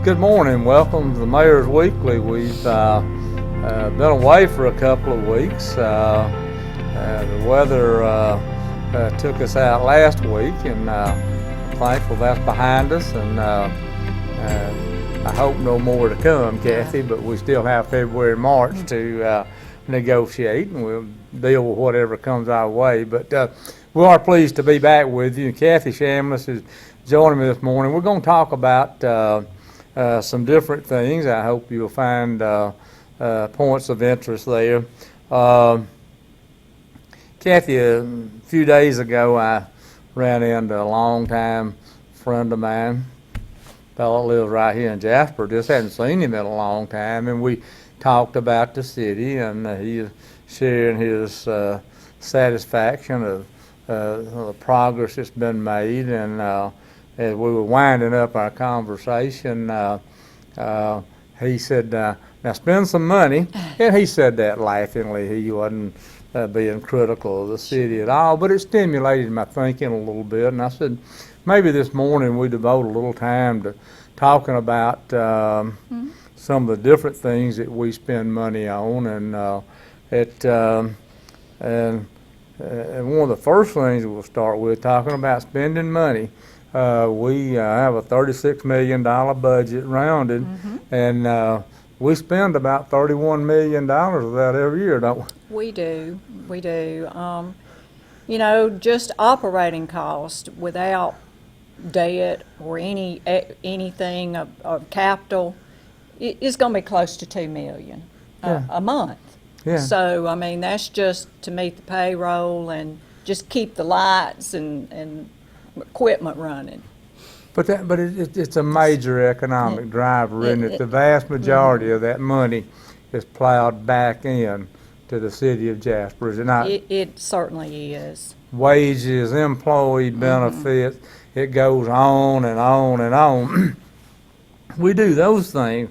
Good morning. Welcome to the Mayor's Weekly. We've been away for a couple of weeks. The weather took us out last week, and thankful that's behind us. And I hope no more to come, Kathy. But we still have February, March to negotiate, and we'll deal with whatever comes our way. But we are pleased to be back with you. Kathy Chambless is joining me this morning. We're going to talk about some different things. I hope you'll find points of interest there. Kathy, a few days ago I ran into a longtime friend of mine, fellow lives right here in Jasper. Just hadn't seen him in a long time, and we talked about the city, and he sharing his satisfaction of the progress that's been made. And as we were winding up our conversation, he said, now spend some money. And he said that laughingly. He wasn't being critical of the city at all, but it stimulated my thinking a little bit. And I said, maybe this morning we devote a little time to talking about some of the different things that we spend money on. And one of the first things we'll start with, talking about spending money. We have a $36 million budget rounded, and we spend about $31 million of that every year, don't we? We do. You know, just operating cost without debt or anything of capital is going to be close to $2 million a month. Yeah. So, I mean, that's just to meet the payroll and just keep the lights and equipment running. But it's a major economic driver, isn't it? The vast majority of that money is plowed back in to the city of Jasper, is it not? It certainly is. Wages, employee benefits, it goes on and on and on. We do those things,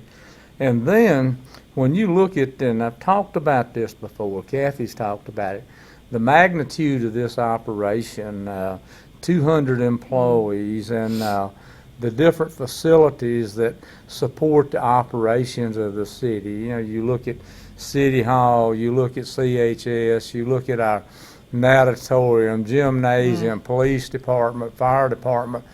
and then when you look at, and I've talked about this before, Kathy's talked about it, the magnitude of this operation, 200 employees, and the different facilities that support the operations of the city. You know, you look at City Hall, you look at CHS, you look at our natatorium, gymnasium, police department, fire department.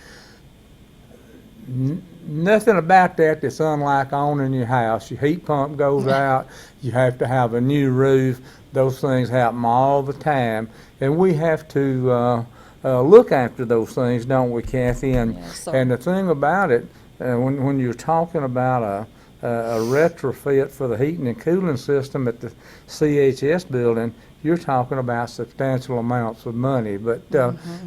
Nothing about that's unlike owning your house. Your heat pump goes out, you have to have a new roof. Those things happen all the time, and we have to look after those things, don't we, Kathy? And and the thing about it, when you're talking about a retrofit for the heating and cooling system at the CHS building, you're talking about substantial amounts of money. But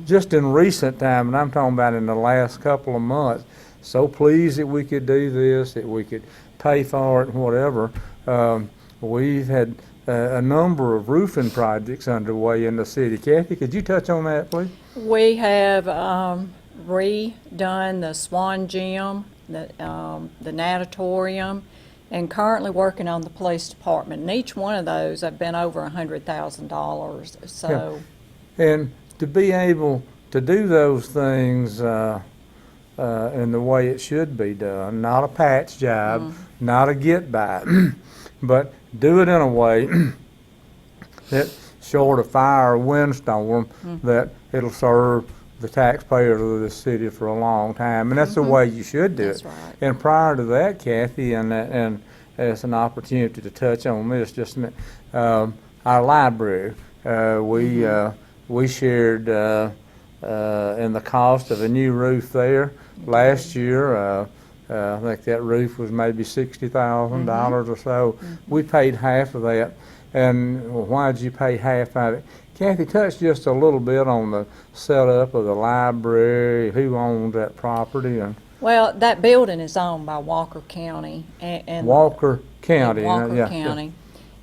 just in recent time, and I'm talking about in the last couple of months, so pleased that we could do this, that we could pay for it and whatever. We've had a number of roofing projects underway in the city. Kathy, could you touch on that, please? We have redone the Swan Gym, the natatorium, and currently working on the police department. And each one of those have been over $100,000. So, and to be able to do those things in the way it should be done, not a patch job, not a get by, but do it in a way that, short of fire or windstorm, that it'll serve the taxpayers of this city for a long time, and that's the way you should do it. Right. And prior to that, Kathy, and it's an opportunity to touch on this just a minute. Our library, we shared in the cost of a new roof there last year. I think that roof was maybe $60,000 or so. We paid half of that. And why did you pay half of it? Kathy, touch just a little bit on the setup of the library, who owns that property. And well, that building is owned by Walker County. And Walker County. Walker County.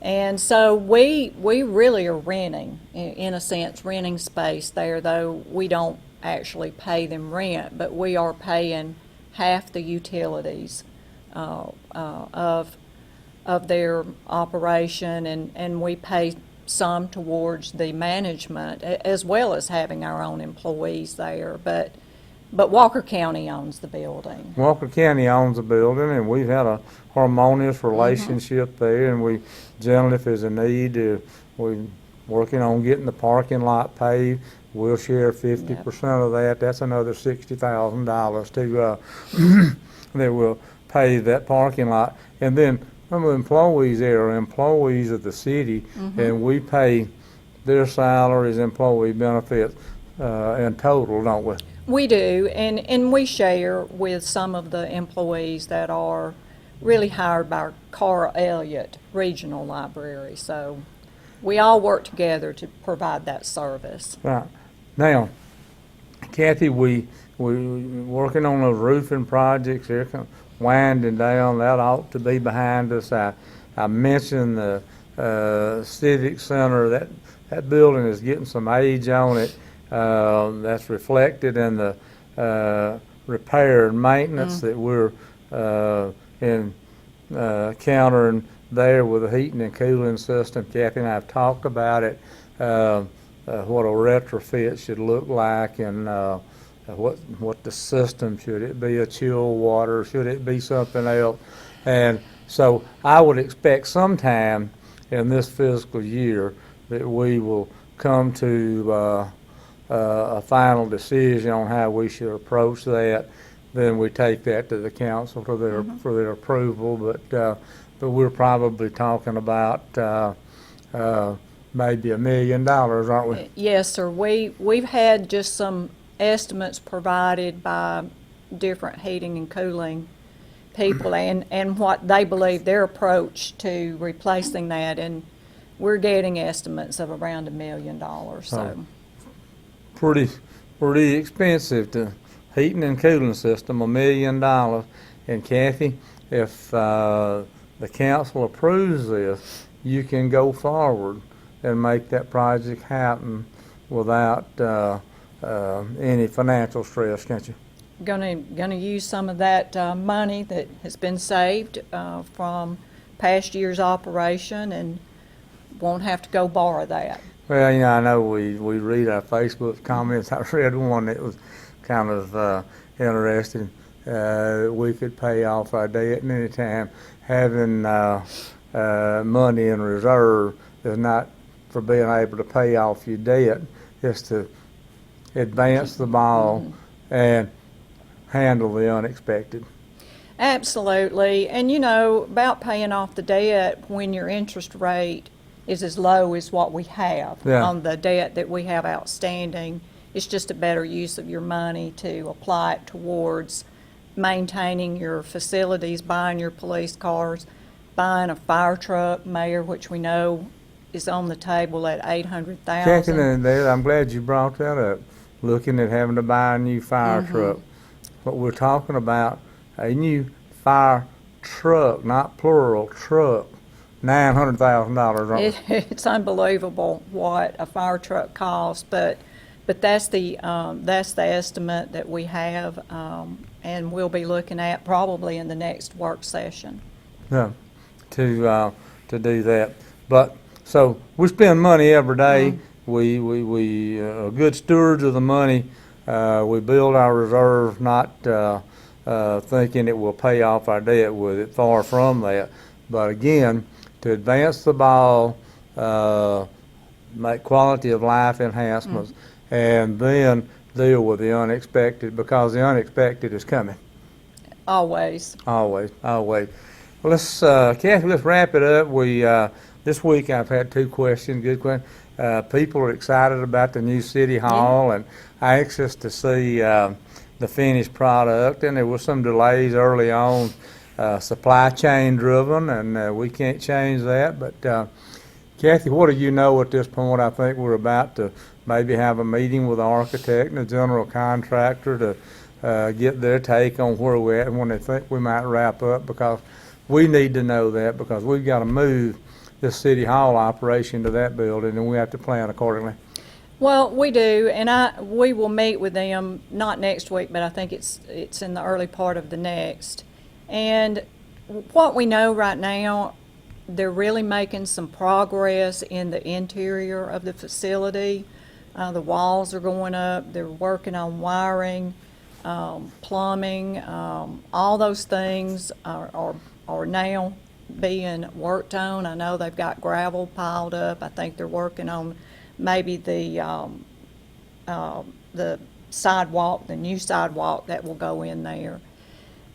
And so we really are renting, in a sense, renting space there, though we don't actually pay them rent, but we are paying half the utilities of their operation, and we pay some towards the management as well as having our own employees there. But But Walker County owns the building. Walker County owns the building, and we've had a harmonious relationship there, and we generally, if there's a need, we're working on getting the parking lot paved. We'll share 50% of that. That's another $60,000 to, that will pave that parking lot. And then some of the employees there are employees of the city, and we pay their salaries, employee benefits, in total, don't we? We do, and we share with some of the employees that are really hired by Carl Elliott Regional Library. So we all work together to provide that service. Right. Now, Kathy, we working on those roofing projects. They're kind of winding down. That ought to be behind us. I mentioned the Civic Center. That building is getting some age on it. That's reflected in the repair and maintenance that we're encountering there with the heating and cooling system. Kathy and I have talked about it, what a retrofit should look like, and what the system, should it be a chill water, should it be something else? And so I would expect sometime in this fiscal year that we will come to a final decision on how we should approach that. Then we take that to the council for their approval. But we're probably talking about maybe $1 million, aren't we? Yes, sir. We've had just some estimates provided by different heating and cooling people, and what they believe their approach to replacing that, and we're getting estimates of around $1 million. So. Pretty expensive to heating and cooling system, $1 million. And Kathy, if the council approves this, you can go forward and make that project happen without any financial stress, can't you? Gonna use some of that money that has been saved from past year's operation, and won't have to go borrow that. Well, I know we read our Facebook comments. I read one that was kind of interesting. We could pay off our debt at any time. Having money in reserve is not for being able to pay off your debt. It's to advance the ball and handle the unexpected. Absolutely. And about paying off the debt when your interest rate is as low as what we have on the debt that we have outstanding. It's just a better use of your money to apply it towards maintaining your facilities, buying your police cars, buying a fire truck, Mayor, which we know is on the table at $800,000. Checking in there, I'm glad you brought that up. Looking at having to buy a new fire truck. What we're talking about, a new fire truck, not plural, truck. $900,000. It's unbelievable what a fire truck costs, but that's the estimate that we have, and we'll be looking at probably in the next work session. Yeah, to do that. But so we spend money every day. We are good stewards of the money. We build our reserve, not thinking it will pay off our debt with it. Far from that. But again, to advance the ball, make quality of life enhancements, and then deal with the unexpected, because the unexpected is coming. Always. Always. Well, let's, Kathy, let's wrap it up. This week I've had two questions, good questions. People are excited about the new city hall and anxious to see the finished product, and there were some delays early on. Supply chain driven, and we can't change that. But Kathy, what do you know at this point? I think we're about to maybe have a meeting with the architect and the general contractor to get their take on where we're at and when they think we might wrap up, because we need to know that, because we've got to move this city hall operation to that building, and we have to plan accordingly. Well, we do, and we will meet with them, not next week, but I think it's in the early part of the next. And what we know right now, they're really making some progress in the interior of the facility. The walls are going up. They're working on wiring. plumbing, all those things are now being worked on. I know they've got gravel piled up. I think they're working on maybe the sidewalk, the new sidewalk that will go in there.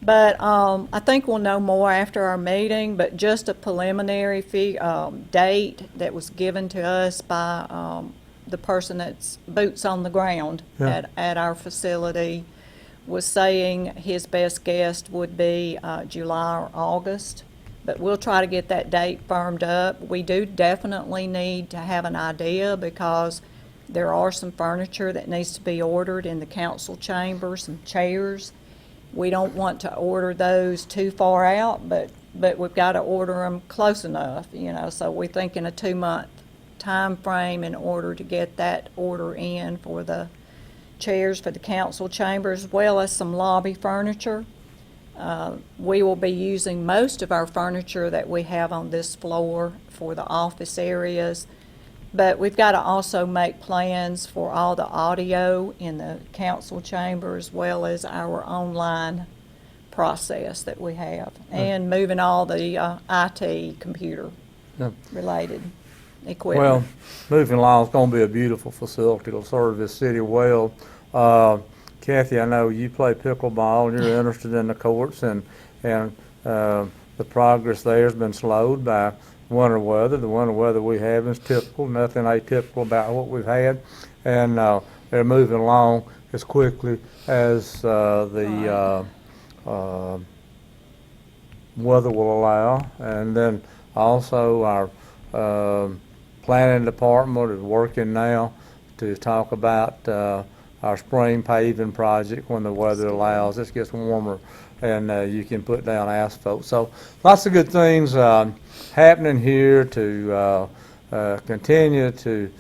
But I think we'll know more after our meeting, but just a preliminary date that was given to us by the person that's boots on the ground at our facility was saying his best guess would be July or August. But we'll try to get that date firmed up. We do definitely need to have an idea because there are some furniture that needs to be ordered in the council chamber, some chairs. We don't want to order those too far out, but we've got to order them close enough, so we're thinking a 2-month time frame in order to get that order in for the chairs for the council chamber, as well as some lobby furniture. We will be using most of our furniture that we have on this floor for the office areas, but we've got to also make plans for all the audio in the council chamber as well as our online process that we have, and moving all the IT computer related equipment. Well, moving along, it's going to be a beautiful facility. It'll serve this city well. Kathy, I know you play pickleball and you're interested in the courts, and the progress there has been slowed by winter weather. The winter weather we have is typical, nothing atypical about what we've had, and they're moving along as quickly as the weather will allow. And then also our planning department is working now to talk about our spring paving project when the weather allows. It gets warmer and you can put down asphalt. So lots of good things happening here to continue to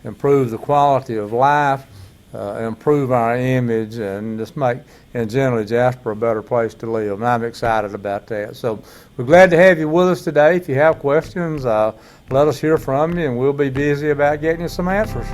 improve the quality of life, improve our image, and just make, in general, Jasper a better place to live. And I'm excited about that. So we're glad to have you with us today. If you have questions, let us hear from you, and we'll be busy about getting you some answers.